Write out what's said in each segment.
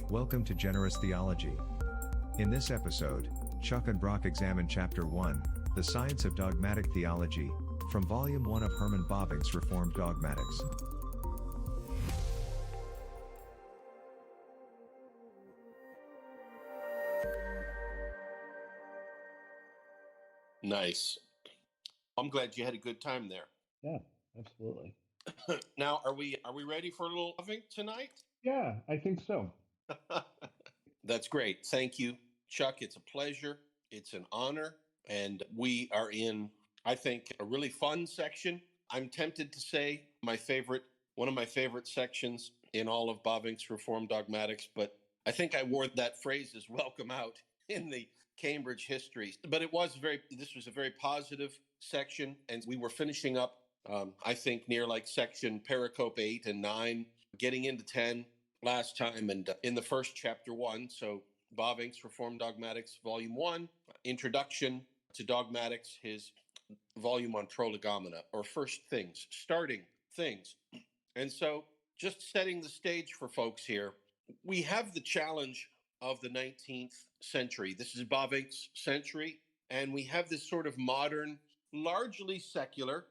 Welcome to Generous Theology. In this episode, Chuck and Brock examine Chapter 1, The Science of Dogmatic Theology, from Volume 1 of Herman Bavinck's Reformed Dogmatics. Nice. I'm glad you had a good time there. Yeah, absolutely. Now, are we ready for a little Bavinck tonight? Yeah, I think so. That's great. Thank you, Chuck. It's a pleasure. It's an honor. And we are in, I think, a really fun section. I'm tempted to say one of my favorite sections in all of Bavinck's Reformed Dogmatics, but I think I wore that phrase as welcome out in the Cambridge history. But this was a very positive section, and we were finishing up, I think, near like section pericope 8 and 9, getting into 10 last time, and in the first chapter 1. So Bavinck's Reformed Dogmatics, Volume 1, Introduction to Dogmatics, his Volume on Prolegomena, or First Things, Starting Things. And so just setting the stage for folks here, we have the challenge of the 19th century. This is Bavinck's century, and we have this sort of modern, largely secular.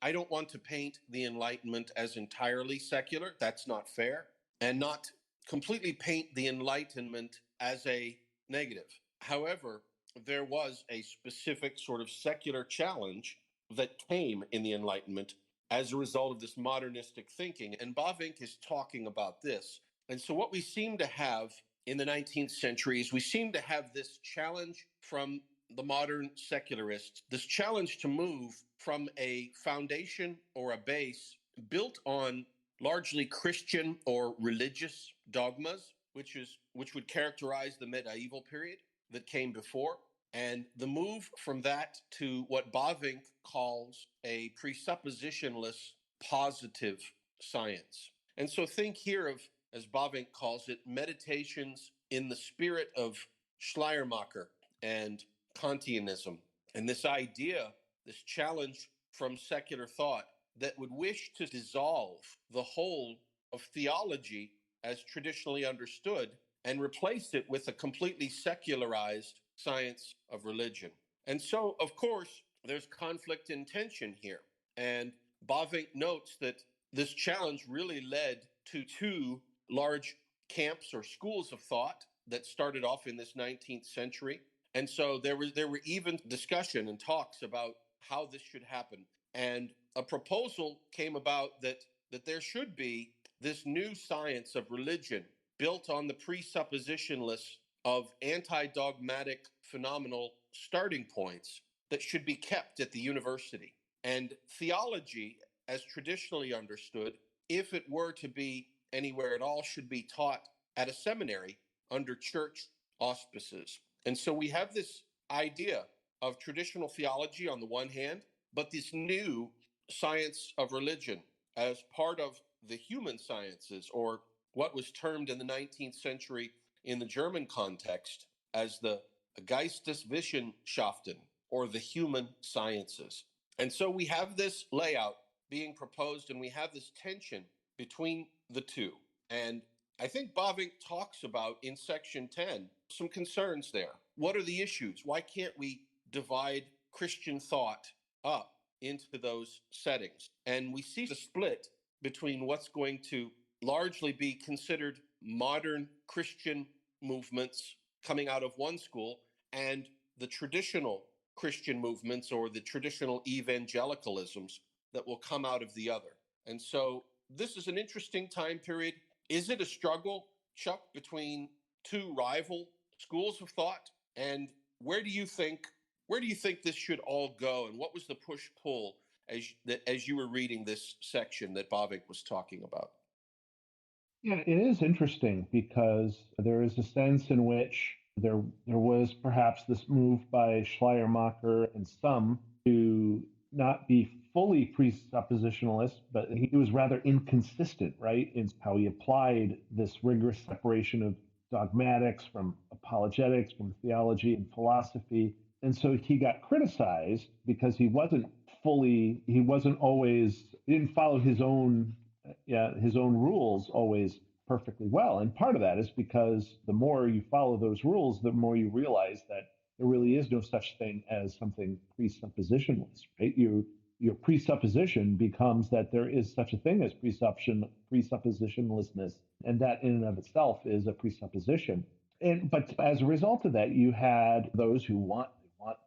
I don't want to paint the Enlightenment as entirely secular. That's not fair. And not completely paint the Enlightenment as a negative. However, there was a specific sort of secular challenge that came in the Enlightenment as a result of this modernistic thinking. And Bavinck is talking about this. And so what we seem to have in the 19th century is we seem to have this challenge from the modern secularists, this challenge to move from a foundation or a base built on largely Christian or religious dogmas, which would characterize the medieval period that came before, and the move from that to what Bavinck calls a presuppositionless positive science. And so think here of, as Bavinck calls it, meditations in the spirit of Schleiermacher and Kantianism, and this idea, this challenge from secular thought that would wish to dissolve the whole of theology as traditionally understood and replace it with a completely secularized science of religion. And so, of course, there's conflict and tension here. And Bavinck notes that this challenge really led to two large camps or schools of thought that started off in this 19th century. And so there were even discussion and talks about how this should happen. And a proposal came about that there should be this new science of religion built on the presuppositionless of anti-dogmatic phenomenal starting points that should be kept at the university. And theology, as traditionally understood, if it were to be anywhere at all, should be taught at a seminary under church auspices. And so we have this idea of traditional theology on the one hand, but this new science of religion as part of the human sciences, or what was termed in the 19th century in the German context as the Geisteswissenschaften, or the human sciences. And so we have this layout being proposed, and we have this tension between the two. And I think Bavinck talks about in section 10 some concerns there. What are the issues? Why can't we divide Christian thought up into those settings? And we see the split between what's going to largely be considered modern Christian movements coming out of one school and the traditional Christian movements or the traditional evangelicalisms that will come out of the other. And so this is an interesting time period. Is it a struggle, Chuck, between two rival schools of thought? And where do you think this should all go? And what was the push-pull as you were reading this section that Bavinck was talking about? Yeah, it is interesting because there is a sense in which there was perhaps this move by Schleiermacher and some to not be fully presuppositionalist, but he was rather inconsistent, right, in how he applied this rigorous separation of dogmatics from apologetics, from theology and philosophy. And so he got criticized because he didn't follow his own rules always perfectly well. And part of that is because the more you follow those rules, the more you realize that there really is no such thing as something presuppositionless, right? Your presupposition becomes that there is such a thing as presuppositionlessness, and that in and of itself is a presupposition. But as a result of that, you had those who want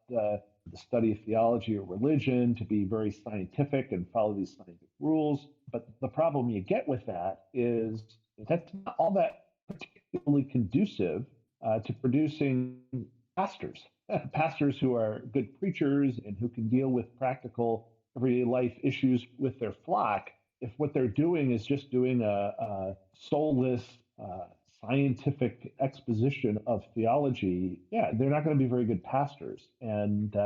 the study of theology or religion to be very scientific and follow these scientific rules. But the problem you get with that is that's not all that particularly conducive to producing pastors, pastors who are good preachers and who can deal with practical everyday life issues with their flock. If what they're doing is just doing a soulless, scientific exposition of theology, yeah, they're not going to be very good pastors. And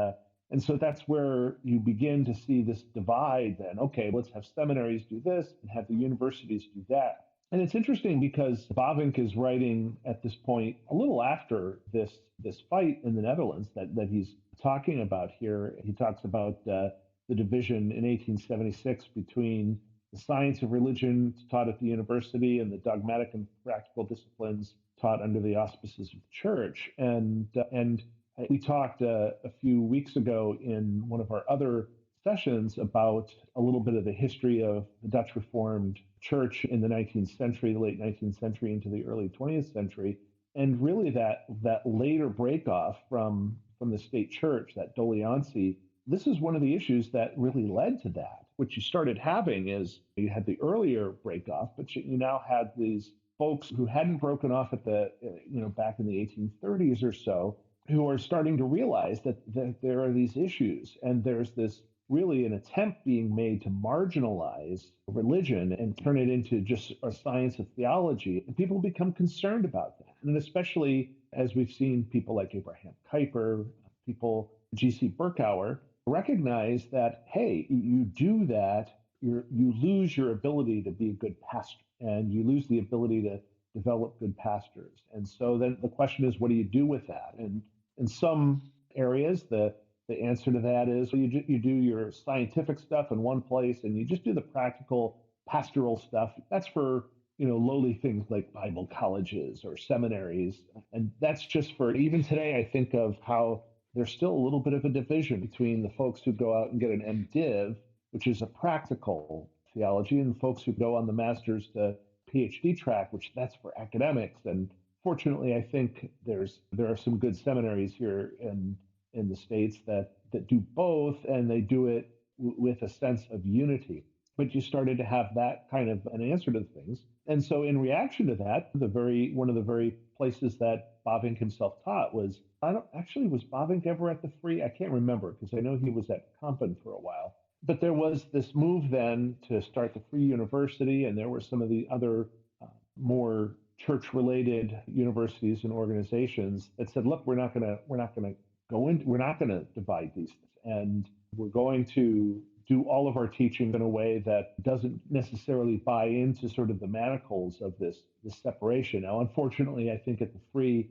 so that's where you begin to see this divide. Then, okay, let's have seminaries do this and have the universities do that. And it's interesting because Bavinck is writing at this point a little after this fight in the Netherlands that he's talking about here. He talks about the division in 1876 between the science of religion taught at the university and the dogmatic and practical disciplines taught under the auspices of the church. And we talked a few weeks ago in one of our other sessions about a little bit of the history of the Dutch Reformed Church in the 19th century, the late 19th century into the early 20th century, and really that later breakoff from the state church, that doleancy. This is one of the issues that really led to that. What you started having is you had the earlier breakoff, but you now had these folks who hadn't broken off at the back in the 1830s or so, who are starting to realize that there are these issues, and there's this really an attempt being made to marginalize religion and turn it into just a science of theology. And people become concerned about that. And especially as we've seen people like Abraham Kuyper, people, G.C. Berkouwer, recognize that, hey, you do that, you lose your ability to be a good pastor, and you lose the ability to develop good pastors. And so then the question is, what do you do with that? And in some areas, the answer to that is, well, you do your scientific stuff in one place, and you just do the practical pastoral stuff. That's for lowly things like Bible colleges or seminaries, and that's just for even today. I think of how there's still a little bit of a division between the folks who go out and get an MDiv, which is a practical theology, and the folks who go on the master's to PhD track, which that's for academics. And fortunately, I think there are some good seminaries here in the states that do both, and they do it with a sense of unity. But you started to have that kind of an answer to things. And so in reaction to that, one of the very places that Bavinck himself taught was, I don't actually, was Bavinck ever at the Free? I can't remember, because I know he was at Kampen for a while. But there was this move then to start the Free University, and there were some of the other more church-related universities and organizations that said, look, we're not going to we're not going to divide these things, and we're going to do all of our teaching in a way that doesn't necessarily buy into sort of the manacles of this separation. Now, unfortunately, I think at the Free,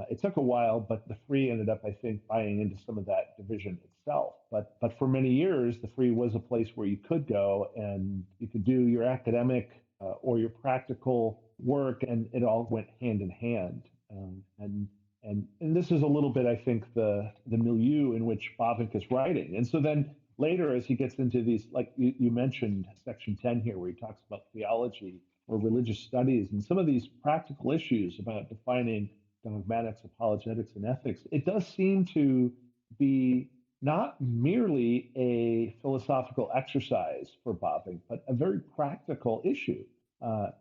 it took a while, but the Free ended up, I think, buying into some of that division itself. But for many years, the Free was a place where you could go and you could do your academic or your practical work, and it all went hand in hand. And this is a little bit, I think, the milieu in which Bavinck is writing. And so then later, as he gets into these, like you mentioned, section 10 here, where he talks about theology or religious studies and some of these practical issues about defining dogmatics, apologetics, and ethics, it does seem to be not merely a philosophical exercise for Bavinck, but a very practical issue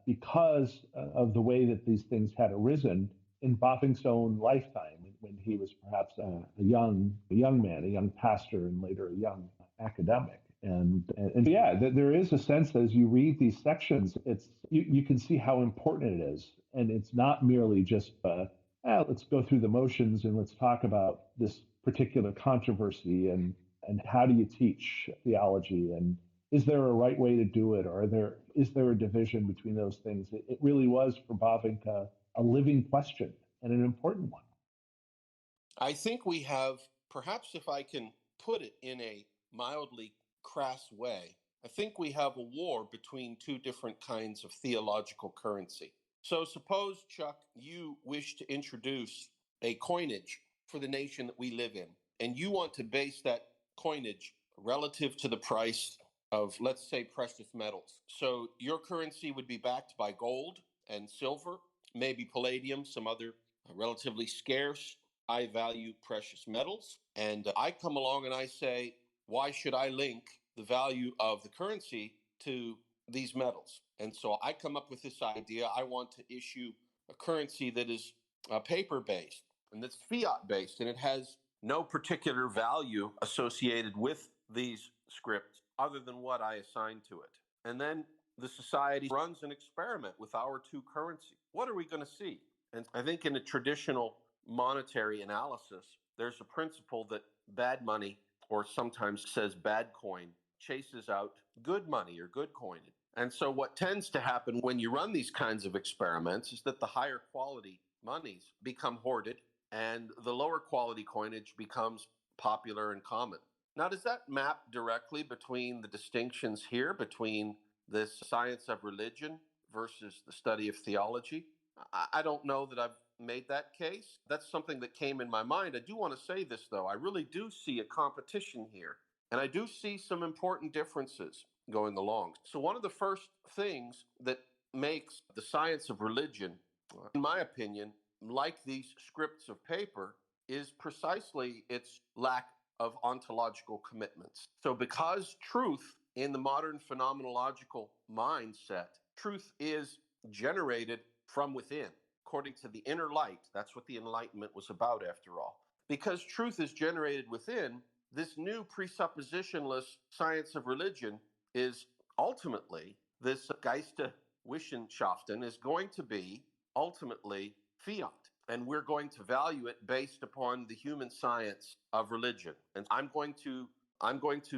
because of the way that these things had arisen in Bavinck's own lifetime, when he was perhaps a young man, a young pastor, and later a young academic. And yeah, there is a sense that as you read these sections, you can see how important it is, and it's not merely just let's go through the motions and let's talk about this particular controversy and how do you teach theology, and is there a right way to do it, or is there a division between those things? It really was for Bavinck a living question and an important one. I think we have, perhaps if I can put it in a mildly crass way, I think we have a war between two different kinds of theological currency. So suppose, Chuck, you wish to introduce a coinage for the nation that we live in, and you want to base that coinage relative to the price of, let's say, precious metals. So your currency would be backed by gold and silver, maybe palladium, some other relatively scarce, high value precious metals. And I come along and I say, why should I link the value of the currency to these metals? And so I come up with this idea. I want to issue a currency that is paper based and that's fiat based, and it has no particular value associated with these scripts other than what I assign to it. And then the society runs an experiment with our two currencies. What are we going to see? And I think in a traditional monetary analysis, there's a principle that bad money, or sometimes says bad coin, chases out good money or good coin. And so what tends to happen when you run these kinds of experiments is that the higher quality monies become hoarded and the lower quality coinage becomes popular and common. Now, does that map directly between the distinctions here between this science of religion versus the study of theology? I don't know that I've made that case. That's something that came in my mind. I do want to say this, though. I really do see a competition here, and I do see some important differences going along. So one of the first things that makes the science of religion, in my opinion, like these scripts of paper, is precisely its lack of ontological commitments. So because truth in the modern phenomenological mindset, truth is generated from within, according to the inner light. That's what the Enlightenment was about, after all. Because truth is generated within, this new presuppositionless science of religion is ultimately, this Geisteswissenschaften is going to be ultimately fiat. And we're going to value it based upon the human science of religion. And I'm going to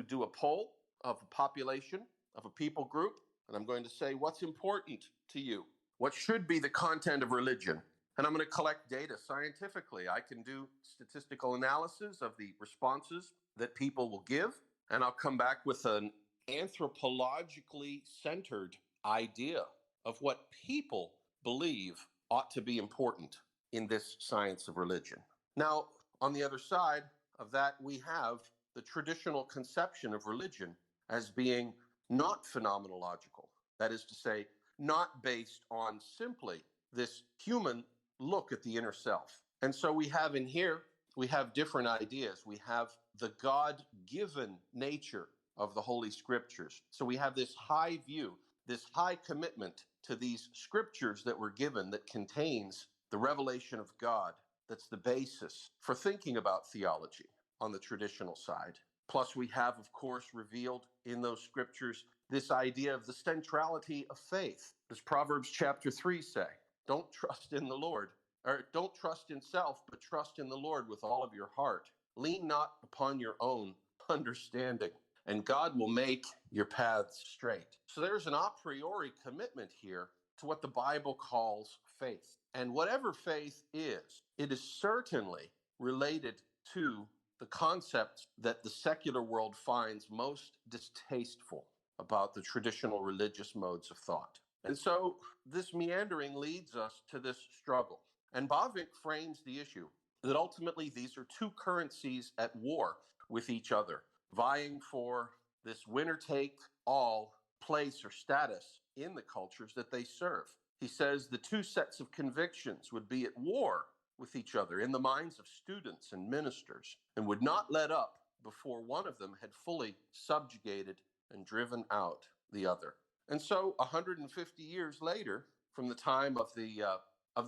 do a poll of a population, of a people group, and I'm going to say, what's important to you? What should be the content of religion? And I'm going to collect data scientifically. I can do statistical analysis of the responses that people will give, and I'll come back with an anthropologically centered idea of what people believe ought to be important in this science of religion. Now, on the other side of that, we have the traditional conception of religion as being not phenomenological. That is to say, not based on simply this human look at the inner self. And so we have in here, we have different ideas. We have the God-given nature of the Holy Scriptures. So we have this high view, this high commitment to these scriptures that were given that contains the revelation of God. That's the basis for thinking about theology on the traditional side. Plus, we have, of course, revealed in those scriptures this idea of the centrality of faith. As Proverbs chapter 3 say, don't trust in the Lord, or don't trust in self, but trust in the Lord with all of your heart. Lean not upon your own understanding, and God will make your paths straight. So there's an a priori commitment here to what the Bible calls faith. And whatever faith is, it is certainly related to the concepts that the secular world finds most distasteful about the traditional religious modes of thought. And so this meandering leads us to this struggle. And Bavinck frames the issue that ultimately these are two currencies at war with each other, vying for this winner-take-all place or status in the cultures that they serve. He says the two sets of convictions would be at war with each other in the minds of students and ministers, and would not let up before one of them had fully subjugated and driven out the other. And so 150 years later, from the time of the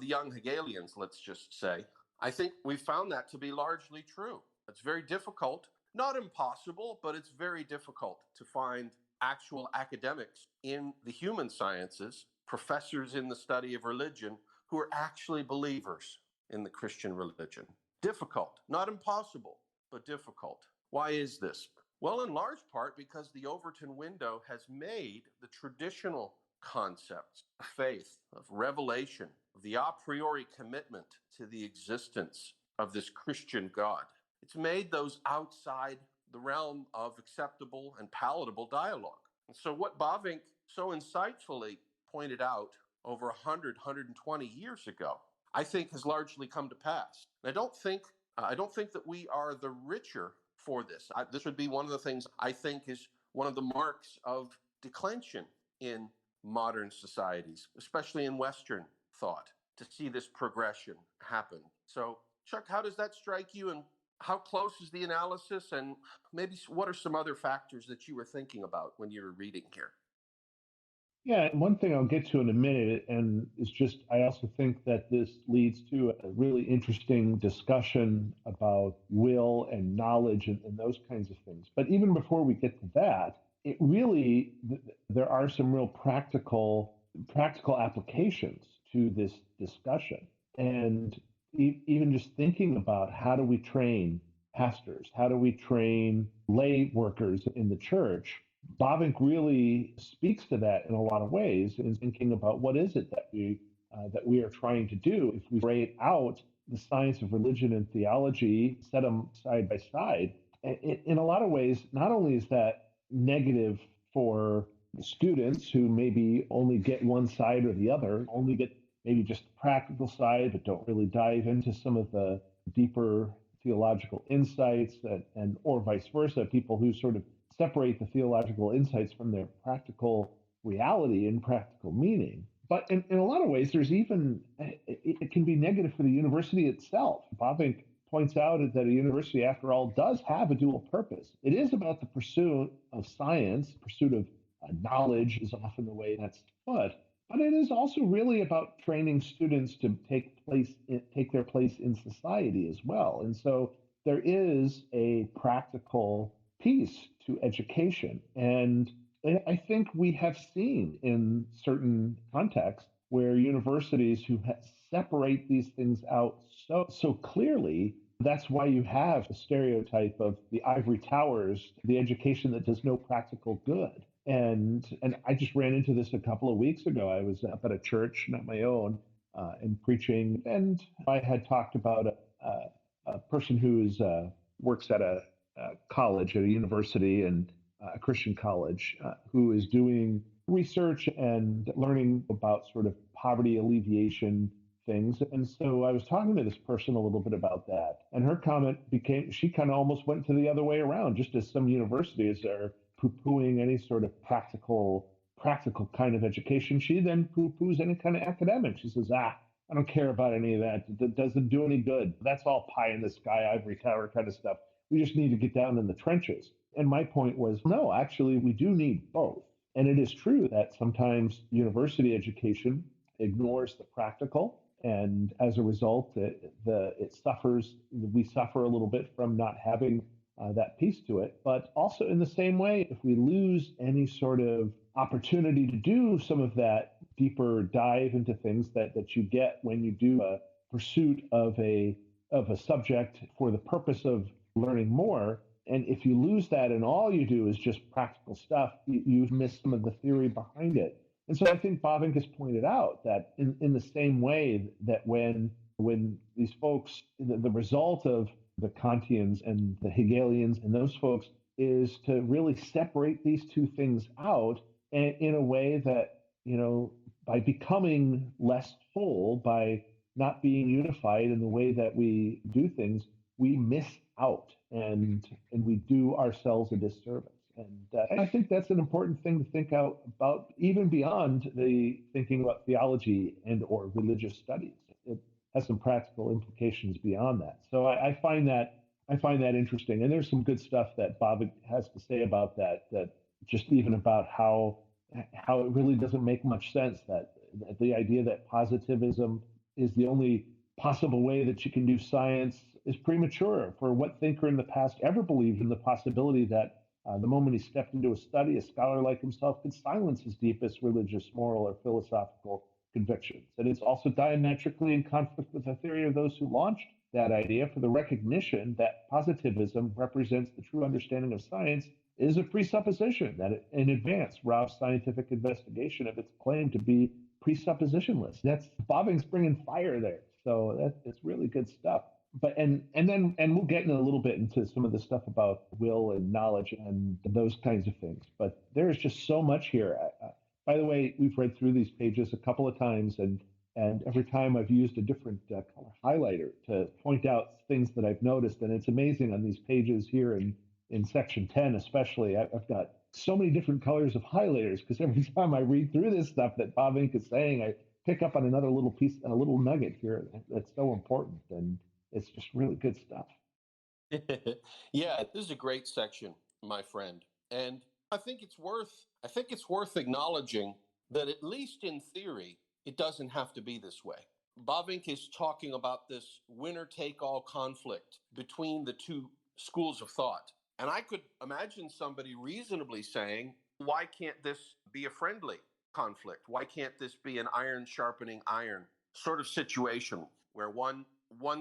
young Hegelians, let's just say, I think we found that to be largely true. It's very difficult, not impossible, but it's very difficult to find actual academics in the human sciences, professors in the study of religion, who are actually believers in the Christian religion. Difficult, not impossible, but difficult. Why is this? Well, in large part because the Overton window has made the traditional concepts of faith, of revelation, of the a priori commitment to the existence of this Christian God. It's made those outside the realm of acceptable and palatable dialogue. And so what Bavinck so insightfully pointed out over 100, 120 years ago, I think has largely come to pass. And I don't think that we are the richer for this. This would be one of the things I think is one of the marks of declension in modern societies, especially in Western thought, to see this progression happen. So, Chuck, how does that strike you, and how close is the analysis, and maybe what are some other factors that you were thinking about when you were reading here? Yeah, one thing I'll get to in a minute, and it's just I also think that this leads to a really interesting discussion about will and knowledge and those kinds of things. But even before we get to that, it really there are some real practical applications to this discussion, and even just thinking about how do we train pastors, how do we train lay workers in the church. Bavinck really speaks to that in a lot of ways in thinking about what is it that we are trying to do if we separate out the science of religion and theology, set them side by side. In a lot of ways, not only is that negative for students who maybe only get one side or the other, only get maybe just the practical side, but don't really dive into some of the deeper theological insights, and or vice versa, people who sort of separate the theological insights from their practical reality and practical meaning. But in a lot of ways, there's even, it can be negative for the university itself. Bavinck points out that a university, after all, does have a dual purpose. It is about the pursuit of science, pursuit of knowledge is often the way that's put, but it is also really about training students to take their place in society as well. And so there is a practical piece to education. And I think we have seen in certain contexts where universities who separate these things out so clearly. That's why you have the stereotype of the ivory towers, the education that does no practical good. And I just ran into this a couple of weeks ago. I was up at a church, not my own, and preaching, and I had talked about a person who's works at a college, at a university, and a Christian college, who is doing research and learning about sort of poverty alleviation things. And so I was talking to this person a little bit about that. And her comment became, she kind of almost went to the other way around, just as some universities are poo-pooing any sort of practical kind of education. She then poo-poos any kind of academic. She says, I don't care about any of that. It doesn't do any good. That's all pie in the sky, ivory tower kind of stuff. We just need to get down in the trenches. And my point was, no, actually, we do need both. And it is true that sometimes university education ignores the practical. And as a result, we suffer a little bit from not having that piece to it. But also, in the same way, if we lose any sort of opportunity to do some of that deeper dive into things that you get when you do a pursuit of a subject for the purpose of learning more, and if you lose that and all you do is just practical stuff, you've missed some of the theory behind it. And so I think Bavinck has pointed out that in the same way that when these folks, the result of the Kantians and the Hegelians and those folks is to really separate these two things out, and in a way that, by becoming less whole, by not being unified in the way that we do things, we miss out, and we do ourselves a disservice. And I think that's an important thing to think out about, even beyond the thinking about theology and or religious studies. It has some practical implications beyond that. So I find that interesting, and there's some good stuff that Bavinck has to say about that. That just even about how it really doesn't make much sense that the idea that positivism is the only possible way that you can do science is premature. For what thinker in the past ever believed in the possibility that the moment he stepped into a study, a scholar like himself could silence his deepest religious, moral, or philosophical convictions? And it's also diametrically in conflict with the theory of those who launched that idea, for the recognition that positivism represents the true understanding of science is a presupposition that it, in advance, robs scientific investigation of its claim to be presuppositionless. That's Bavinck's bringing fire there. So it's really good stuff. But and we'll get in a little bit into some of the stuff about will and knowledge and those kinds of things. But there is just so much here. By the way, we've read through these pages a couple of times, and every time I've used a different color highlighter to point out things that I've noticed. And it's amazing on these pages here in section 10, especially. I've got so many different colors of highlighters because every time I read through this stuff that Bavinck is saying, I pick up on another little piece, a little nugget here that's so important. And it's just really good stuff. Yeah, this is a great section, my friend. And I think it's worth acknowledging that at least in theory, it doesn't have to be this way. Bavinck is talking about this winner take all conflict between the two schools of thought. And I could imagine somebody reasonably saying, why can't this be a friendly conflict? Why can't this be an iron sharpening iron sort of situation where one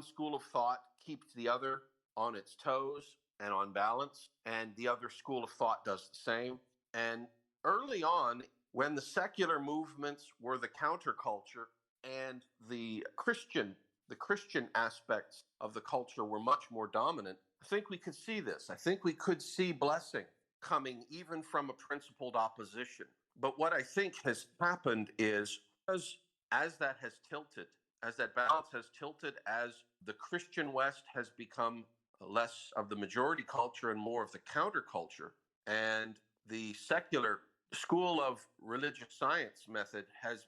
school of thought keeps the other on its toes and on balance, and the other school of thought does the same? And early on, when the secular movements were the counterculture and the Christian aspects of the culture were much more dominant, I think we could see this. I think we could see blessing coming even from a principled opposition. But what I think has happened is as that has tilted, as that balance has tilted, as the Christian West has become less of the majority culture and more of the counterculture, and the secular school of religious science method has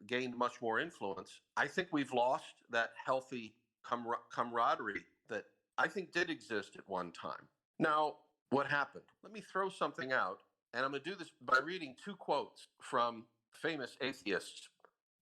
gained much more influence, I think we've lost that healthy camaraderie that I think did exist at one time. Now, what happened? Let me throw something out, and I'm going to do this by reading two quotes from famous atheists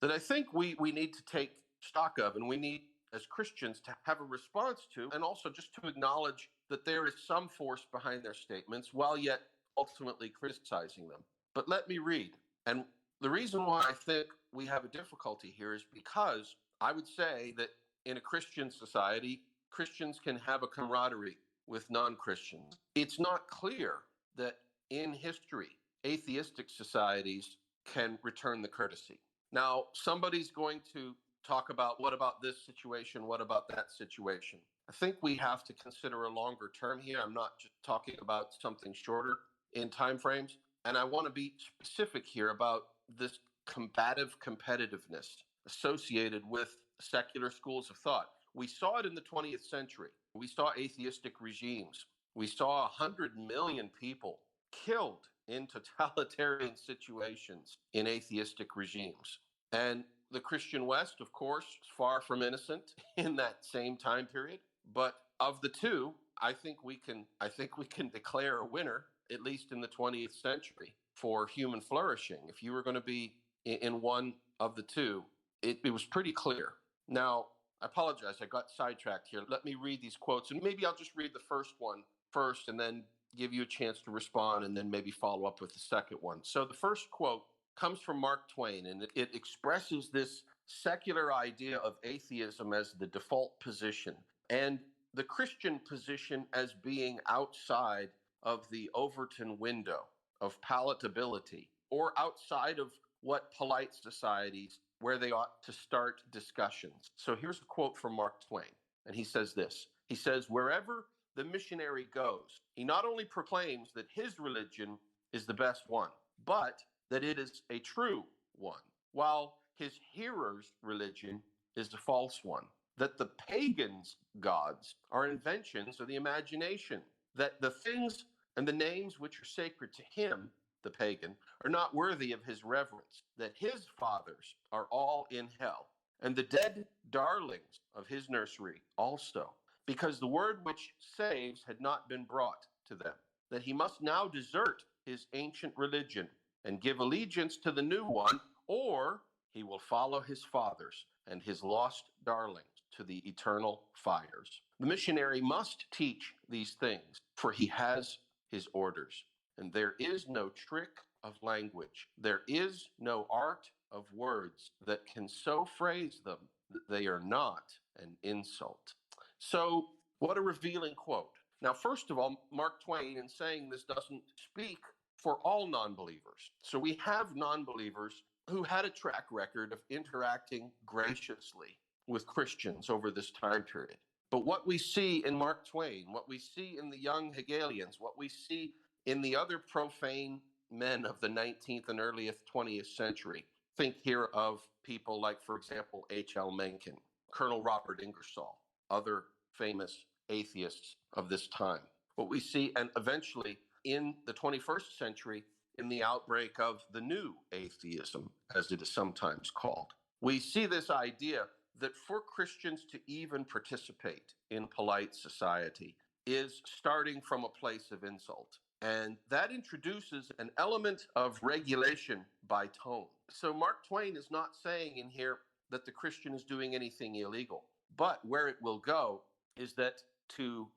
that I think we need to take stock of, and we need as Christians to have a response to, and also just to acknowledge that there is some force behind their statements while yet ultimately criticizing them. But let me read. And the reason why I think we have a difficulty here is because I would say that in a Christian society, Christians can have a camaraderie with non-Christians. It's not clear that in history, atheistic societies can return the courtesy. Now, somebody's going to talk about what about this situation? What about that situation? I think we have to consider a longer term here. I'm not just talking about something shorter in time frames. And I want to be specific here about this combative competitiveness associated with secular schools of thought. We saw it in the 20th century. We saw atheistic regimes. We saw 100 million people killed in totalitarian situations in atheistic regimes. And the Christian West, of course, is far from innocent in that same time period. But of the two, I think we can declare a winner, at least in the 20th century, for human flourishing. If you were going to be in one of the two, it was pretty clear. Now, I apologize, I got sidetracked here. Let me read these quotes, and maybe I'll just read the first one first and then give you a chance to respond and then maybe follow up with the second one. So the first quote comes from Mark Twain, and it expresses this secular idea of atheism as the default position and the Christian position as being outside of the Overton window of palatability, or outside of what polite societies where they ought to start discussions. So here's a quote from Mark Twain, and he says this. He says, "Wherever the missionary goes, he not only proclaims that his religion is the best one, but that it is a true one, while his hearer's religion is a false one, that the pagans' gods are inventions of the imagination, that the things and the names which are sacred to him, the pagan, are not worthy of his reverence, that his fathers are all in hell, and the dead darlings of his nursery also, because the word which saves had not been brought to them, that he must now desert his ancient religion and give allegiance to the new one, or he will follow his fathers and his lost darlings to the eternal fires. The missionary must teach these things, for he has his orders. And there is no trick of language. There is no art of words that can so phrase them that they are not an insult." So, what a revealing quote. Now, first of all, Mark Twain, in saying this, doesn't speak for all non-believers. So we have non-believers who had a track record of interacting graciously with Christians over this time period. But what we see in Mark Twain, what we see in the young Hegelians, what we see in the other profane men of the 19th and earliest 20th century. Think here of people like, for example, H.L. Mencken, Colonel Robert Ingersoll, other famous atheists of this time. What we see, and eventually in the 21st century, in the outbreak of the new atheism, as it is sometimes called, we see this idea that for Christians to even participate in polite society is starting from a place of insult. And that introduces an element of regulation by tone. So Mark Twain is not saying in here that the Christian is doing anything illegal, but where it will go is that to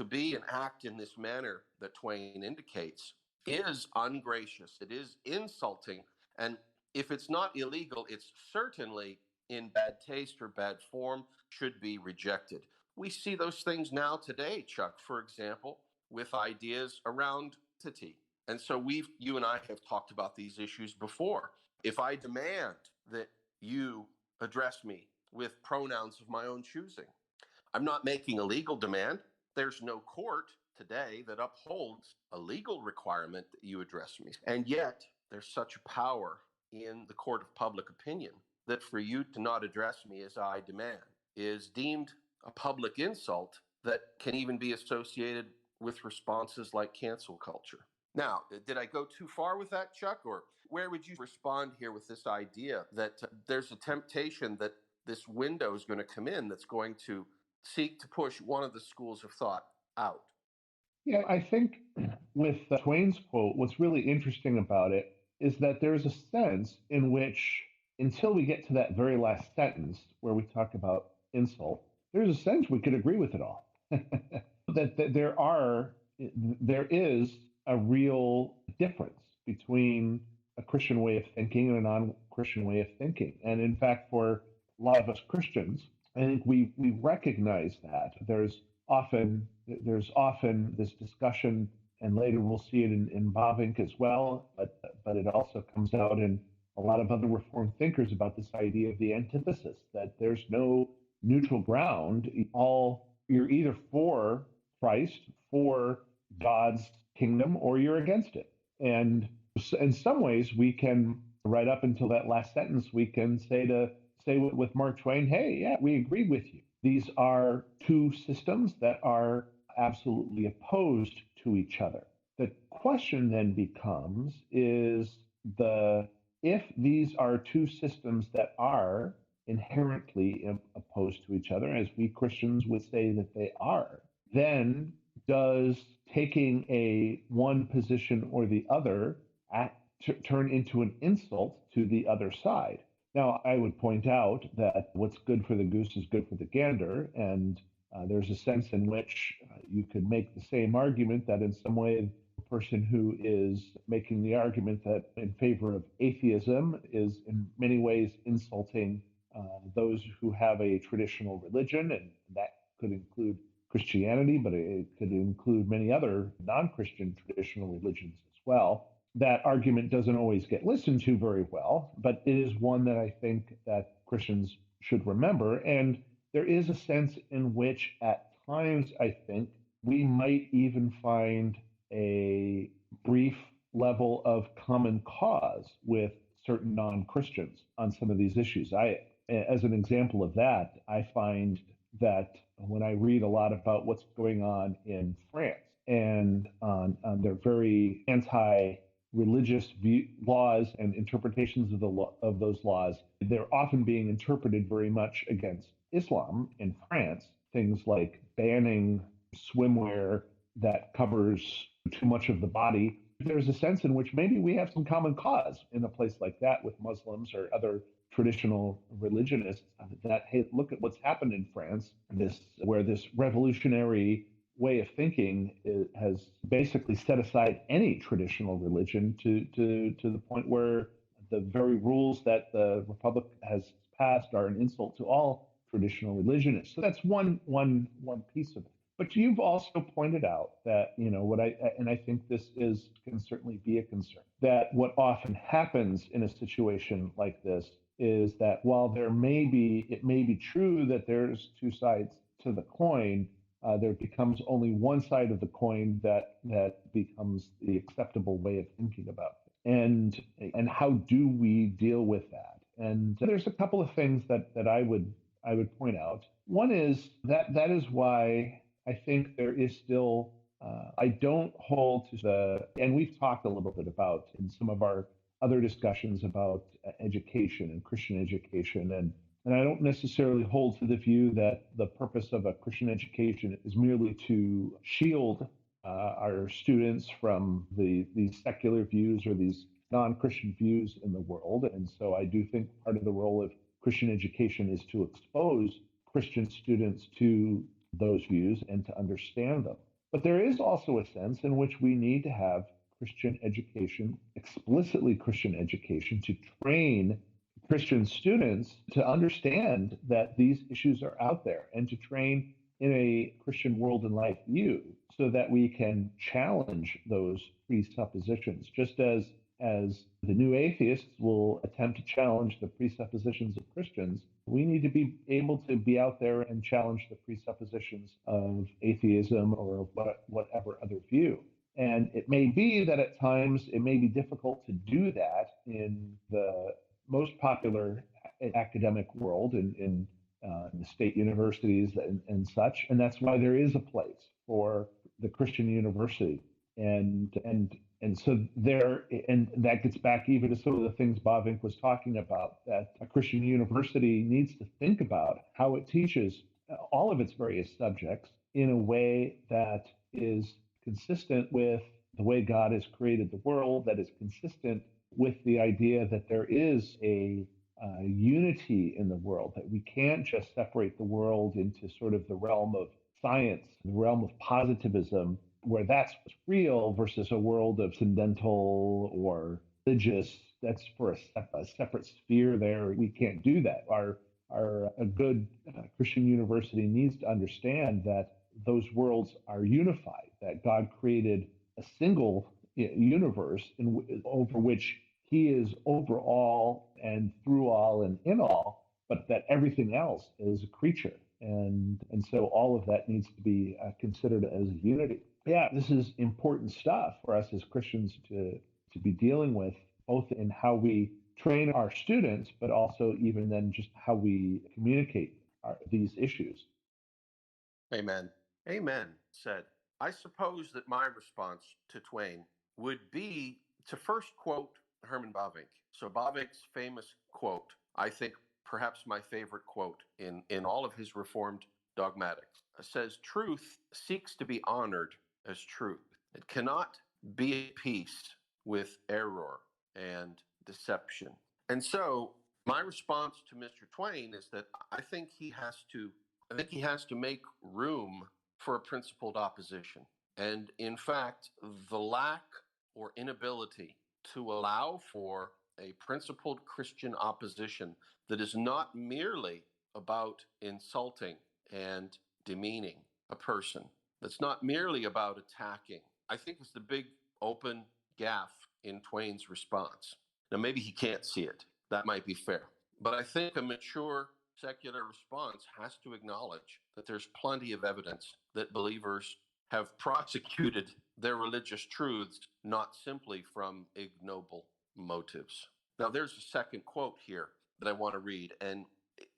be and act in this manner that Twain indicates is ungracious. It is insulting. And if it's not illegal, it's certainly in bad taste or bad form, should be rejected. We see those things now today, Chuck, for example, with ideas around entity. And so you and I have talked about these issues before. If I demand that you address me with pronouns of my own choosing, I'm not making a legal demand. There's no court today that upholds a legal requirement that you address me. And yet, there's such a power in the court of public opinion that for you to not address me as I demand is deemed a public insult that can even be associated with responses like cancel culture. Now, did I go too far with that, Chuck? Or where would you respond here with this idea that there's a temptation that this window is going to come in that's going to seek to push one of the schools of thought out? Yeah, I think with Twain's quote, what's really interesting about it is that there's a sense in which, until we get to that very last sentence where we talk about insult, there's a sense we could agree with it all. that there is a real difference between a Christian way of thinking and a non-Christian way of thinking. And in fact, for a lot of us Christians, I think we recognize that there's often this discussion, and later we'll see it in Bavinck as well, but it also comes out in a lot of other Reformed thinkers about this idea of the antithesis, that there's no neutral ground. You're either for Christ, for God's kingdom, or you're against it. And in some ways, we can, right up until that last sentence, we can say with Mark Twain, hey, yeah, we agree with you. These are two systems that are absolutely opposed to each other. The question then becomes if these are two systems that are inherently opposed to each other, as we Christians would say that they are, then does taking one position or the other turn into an insult to the other side? Now, I would point out that what's good for the goose is good for the gander, and there's a sense in which you could make the same argument that in some way the person who is making the argument that in favor of atheism is in many ways insulting those who have a traditional religion, and that could include Christianity, but it could include many other non-Christian traditional religions as well. That argument doesn't always get listened to very well, but it is one that I think that Christians should remember. And there is a sense in which at times I think we might even find a brief level of common cause with certain non-Christians on some of these issues. As an example of that, I find that when I read a lot about what's going on in France and on their very anti-religious laws and interpretations of those laws, they're often being interpreted very much against Islam in France. Things like banning swimwear that covers too much of the body. There's a sense in which maybe we have some common cause in a place like that with Muslims or other traditional religionists, that, hey, look at what's happened in France, where this revolutionary way of thinking has basically set aside any traditional religion to the point where the very rules that the Republic has passed are an insult to all traditional religionists. So that's one piece of it. But you've also pointed out that, I think this can certainly be a concern, that what often happens in a situation like this is that while it may be true that there's two sides to the coin, there becomes only one side of the coin that becomes the acceptable way of thinking about things. and how do we deal with that? And there's a couple of things that I would point out. One is that is why I think there is still I don't hold to and we've talked a little bit about in some of our other discussions about education and Christian education, and I don't necessarily hold to the view that the purpose of a Christian education is merely to shield our students from these secular views or these non-Christian views in the world. And so I do think part of the role of Christian education is to expose Christian students to those views and to understand them. But there is also a sense in which we need to have Christian education, explicitly Christian education, to train Christian students to understand that these issues are out there and to train in a Christian world and life view so that we can challenge those presuppositions, just as the new atheists will attempt to challenge the presuppositions of Christians. We need to be able to be out there and challenge the presuppositions of atheism or of whatever other view. And it may be that at times it may be difficult to do that in the most popular academic world in the state universities and such. And that's why there is a place for the Christian university. And so there, and that gets back even to some of the things Bavinck was talking about, that a Christian university needs to think about how it teaches all of its various subjects in a way that is consistent with the way God has created the world, that is consistent with the idea that there is a unity in the world, that we can't just separate the world into sort of the realm of science, the realm of positivism, where that's what's real, versus a world of transcendental or religious. That's for a separate sphere there. We can't do that. A good Christian university needs to understand that those worlds are unified, that God created a single universe over which he is over all and through all and in all, but that everything else is a creature. And so all of that needs to be considered as unity. Yeah, this is important stuff for us as Christians to be dealing with, both in how we train our students, but also even then just how we communicate these issues. Amen. Amen. Said. I suppose that my response to Twain would be to first quote Herman Bavinck. So Bavinck's famous quote, I think perhaps my favorite quote in all of his Reformed dogmatics, says, "Truth seeks to be honored as truth. It cannot be at peace with error and deception." And so my response to Mr. Twain is that I think he has to make room for a principled opposition. And in fact, the lack or inability to allow for a principled Christian opposition that is not merely about insulting and demeaning a person, that's not merely about attacking, I think is the big open gaffe in Twain's response. Now, maybe he can't see it. That might be fair. But I think a mature secular response has to acknowledge that there's plenty of evidence that believers have prosecuted their religious truths not simply from ignoble motives. Now, there's a second quote here that I want to read, and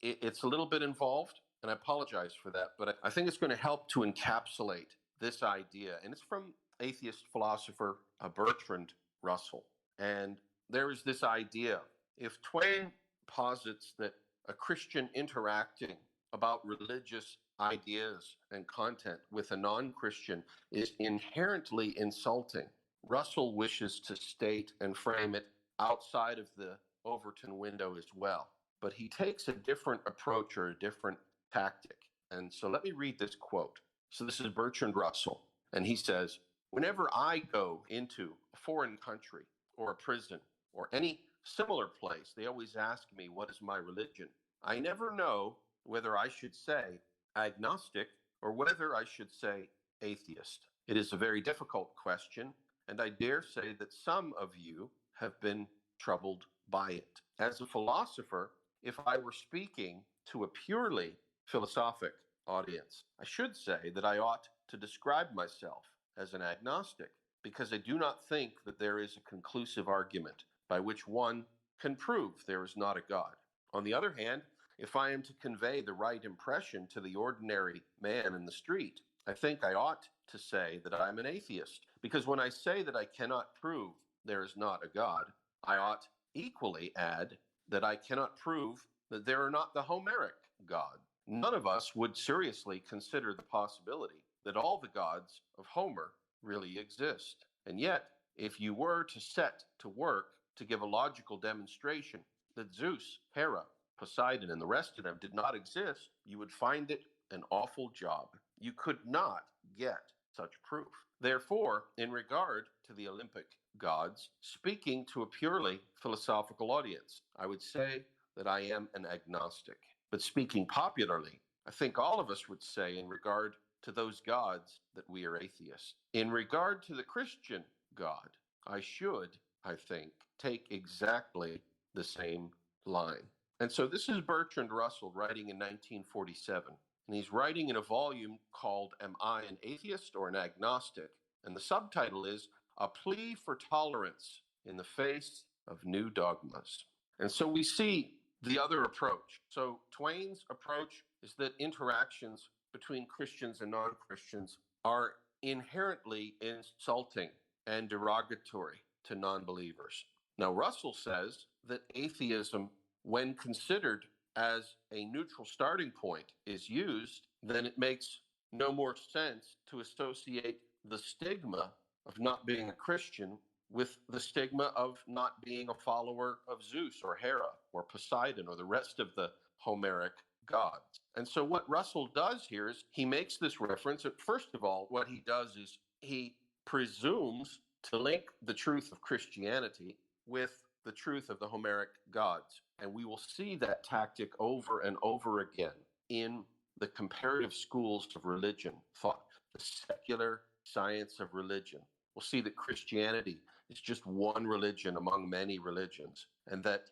it's a little bit involved, and I apologize for that, but I think it's going to help to encapsulate this idea. And it's from atheist philosopher Bertrand Russell. And there is this idea: if Twain posits that a Christian interacting about religious ideas and content with a non-Christian is inherently insulting, Russell wishes to state and frame it outside of the Overton window as well. But he takes a different approach or a different tactic. And so let me read this quote. So this is Bertrand Russell, and he says, "Whenever I go into a foreign country or a prison or any similar place, they always ask me, what is my religion? I never know whether I should say agnostic or whether I should say atheist. It is a very difficult question, and I dare say that some of you have been troubled by it. As a philosopher, if I were speaking to a purely philosophic audience, I should say that I ought to describe myself as an agnostic, because I do not think that there is a conclusive argument by which one can prove there is not a God. On the other hand, if I am to convey the right impression to the ordinary man in the street, I think I ought to say that I am an atheist, because when I say that I cannot prove there is not a God, I ought equally add that I cannot prove that there are not the Homeric God. None of us would seriously consider the possibility that all the gods of Homer really exist. And yet, if you were to set to work to give a logical demonstration that Zeus, Hera, Poseidon, and the rest of them did not exist, you would find it an awful job. You could not get such proof. Therefore, in regard to the Olympic gods, speaking to a purely philosophical audience, I would say that I am an agnostic. But speaking popularly, I think all of us would say in regard to those gods that we are atheists. In regard to the Christian God, I should, I think, take exactly the same line. And so this is Bertrand Russell writing in 1947. And he's writing in a volume called Am I an Atheist or an Agnostic? And the subtitle is A Plea for Tolerance in the Face of New Dogmas. And so we see the other approach. So Twain's approach is that interactions between Christians and non-Christians are inherently insulting and derogatory to non-believers. Now, Russell says that atheism, when considered as a neutral starting point, is used, then it makes no more sense to associate the stigma of not being a Christian with the stigma of not being a follower of Zeus or Hera or Poseidon or the rest of the Homeric gods. And so what Russell does here is he makes this reference. And first of all, what he does is he presumes to link the truth of Christianity with the truth of the Homeric gods. And we will see that tactic over and over again in the comparative schools of religion thought, the secular science of religion. We'll see that Christianity is just one religion among many religions, and that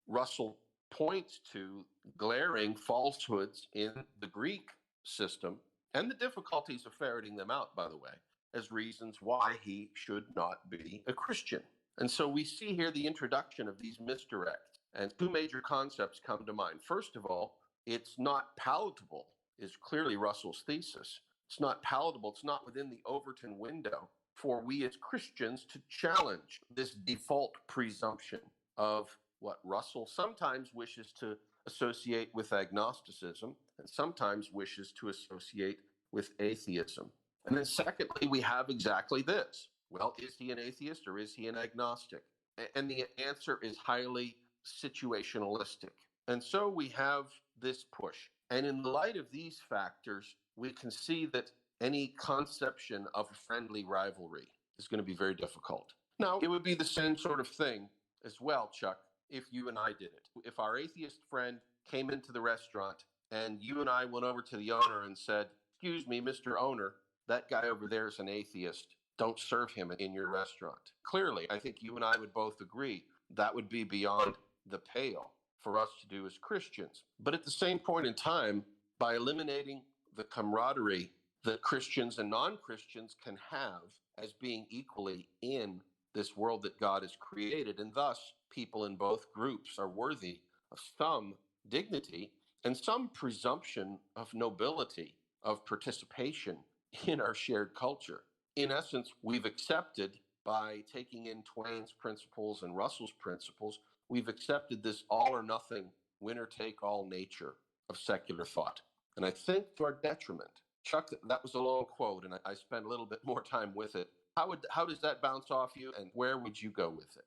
Russell points to glaring falsehoods in the Greek system and the difficulties of ferreting them out, by the way, as reasons why he should not be a Christian. And so we see here the introduction of these misdirects, and two major concepts come to mind. First of all, it's not palatable, is clearly Russell's thesis. It's not palatable, it's not within the Overton window for we as Christians to challenge this default presumption of what Russell sometimes wishes to associate with agnosticism and sometimes wishes to associate with atheism. And then secondly, we have exactly this. Well, is he an atheist or is he an agnostic? And the answer is highly situationalistic. And so we have this push. And in the light of these factors, we can see that any conception of a friendly rivalry is going to be very difficult. Now, it would be the same sort of thing as well, Chuck, if you and I did it. If our atheist friend came into the restaurant and you and I went over to the owner and said, "Excuse me, Mr. Owner, that guy over there is an atheist. Don't serve him in your restaurant." Clearly, I think you and I would both agree that would be beyond the pale for us to do as Christians. But at the same point in time, by eliminating the camaraderie that Christians and non-Christians can have as being equally in this world that God has created, and thus people in both groups are worthy of some dignity and some presumption of nobility, of participation in our shared culture. In essence, we've accepted, by taking in Twain's principles and Russell's principles, we've accepted this all or nothing, winner take all nature of secular thought. And I think to our detriment. Chuck, that was a long quote, and I spent a little bit more time with it. How does that bounce off you, and where would you go with it?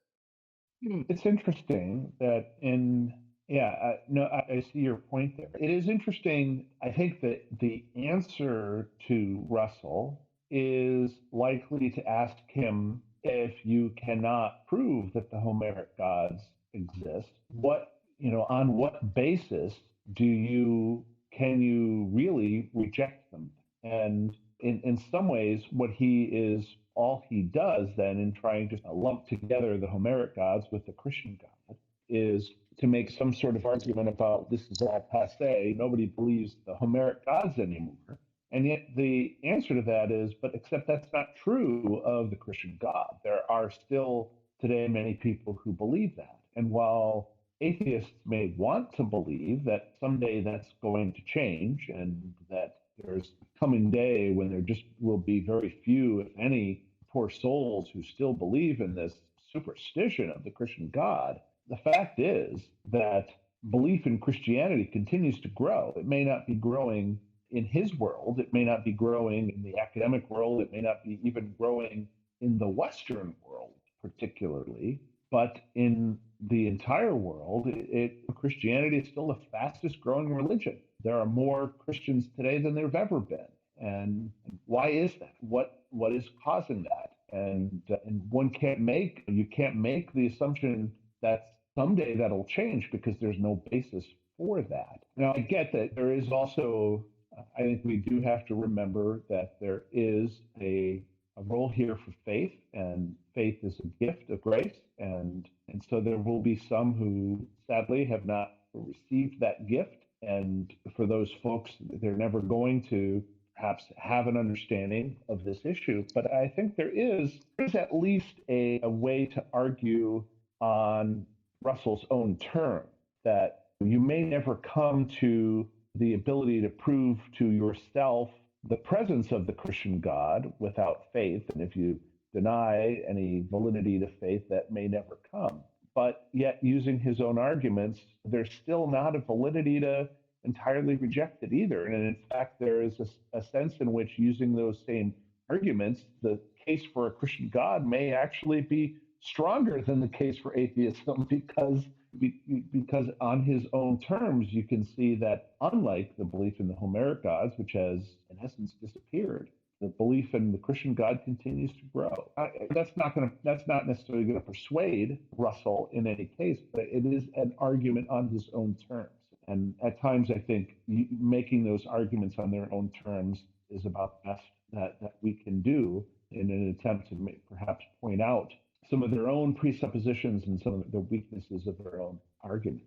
It's interesting that I see your point there. It is interesting. I think that the answer to Russell is likely to ask him, if you cannot prove that the Homeric gods exist, on what basis can you really reject them? And in some ways, all he does then in trying to lump together the Homeric gods with the Christian God is to make some sort of argument about this is all passé. Nobody believes the Homeric gods anymore. And yet the answer to that is, but except that's not true of the Christian God. There are still today many people who believe that. And while atheists may want to believe that someday that's going to change and that there's a coming day when there just will be very few, if any, poor souls who still believe in this superstition of the Christian God, the fact is that belief in Christianity continues to grow. It may not be growing in his world, it may not be growing in the academic world, it may not be even growing in the Western world, particularly, but in the entire world, Christianity is still the fastest growing religion. There are more Christians today than there have ever been. And why is that? What is causing that? And you can't make the assumption that someday that'll change because there's no basis for that. Now, I get that there is also, I think we do have to remember that there is a role here for faith, and faith is a gift of grace. And so there will be some who sadly have not received that gift. And for those folks, they're never going to perhaps have an understanding of this issue. But I think there's at least a way to argue on Russell's own terms that you may never come to the ability to prove to yourself the presence of the Christian God without faith. And if you deny any validity to faith, that may never come. But yet, using his own arguments, there's still not a validity to entirely reject it either. And in fact, there is a sense in which using those same arguments, the case for a Christian God may actually be stronger than the case for atheism because on his own terms, you can see that unlike the belief in the Homeric gods, which has in essence disappeared, the belief in the Christian God continues to grow. That's not necessarily going to persuade Russell in any case, but it is an argument on his own terms. And at times, I think making those arguments on their own terms is about the best that we can do in an attempt to perhaps point out some of their own presuppositions and some of the weaknesses of their own arguments.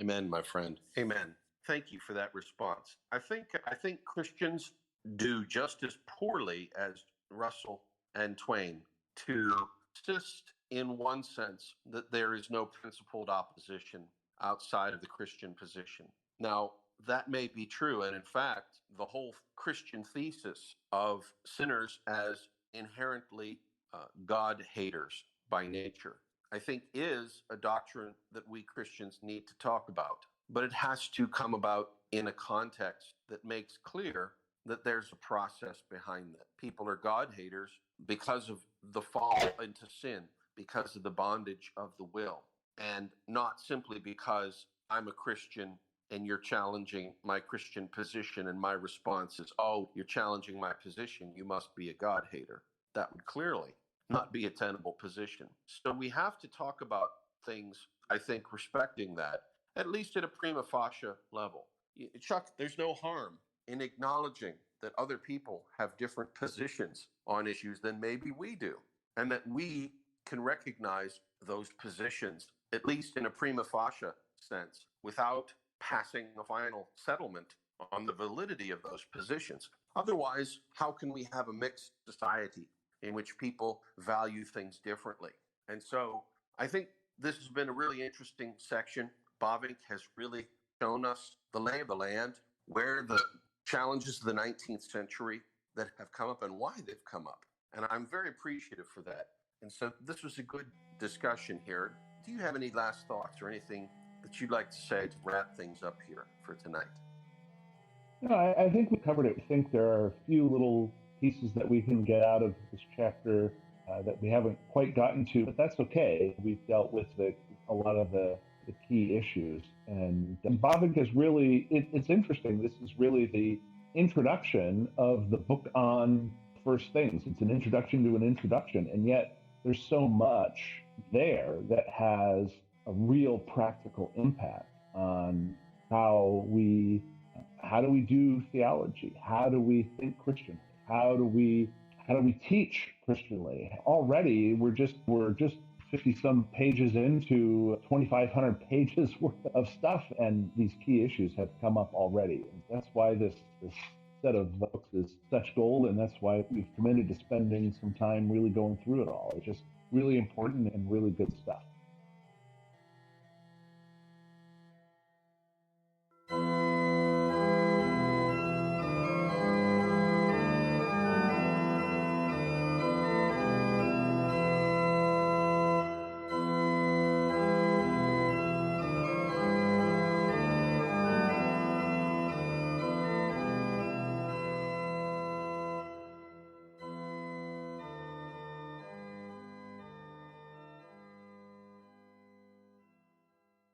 Amen, my friend. Amen. Thank you for that response. I think Christians do just as poorly as Russell and Twain to insist in one sense that there is no principled opposition outside of the Christian position. Now, that may be true. And in fact, the whole Christian thesis of sinners as inherently God haters by nature, I think is a doctrine that we Christians need to talk about. But it has to come about in a context that makes clear that there's a process behind that. People are God haters because of the fall into sin, because of the bondage of the will, and not simply because I'm a Christian and you're challenging my Christian position and my response is, oh, you're challenging my position, you must be a God hater. That would clearly not be a tenable position. So we have to talk about things, I think, respecting that, at least at a prima facie level. Chuck, there's no harm in acknowledging that other people have different positions on issues than maybe we do, and that we can recognize those positions, at least in a prima facie sense, without passing a final settlement on the validity of those positions. Otherwise, how can we have a mixed society in which people value things differently? And so I think this has been a really interesting section. Bavinck has really shown us the lay of the land, where the challenges of the 19th century that have come up and why they've come up. And I'm very appreciative for that. And so this was a good discussion here. Do you have any last thoughts or anything that you'd like to say to wrap things up here for tonight? No, I think we covered it. I think there are a few little pieces that we can get out of this chapter that we haven't quite gotten to, but that's okay. We've dealt with a lot of the key issues. And Bavinck is really, it's interesting. This is really the introduction of the book on first things. It's an introduction to an introduction. And yet there's so much there that has a real practical impact on how do we do theology? How do we think Christianly? How do we teach Christianly? Already we're just 50 some pages into 2,500 pages worth of stuff, and these key issues have come up already. And that's why this set of books is such gold, and that's why we've committed to spending some time really going through it all. It's just really important and really good stuff.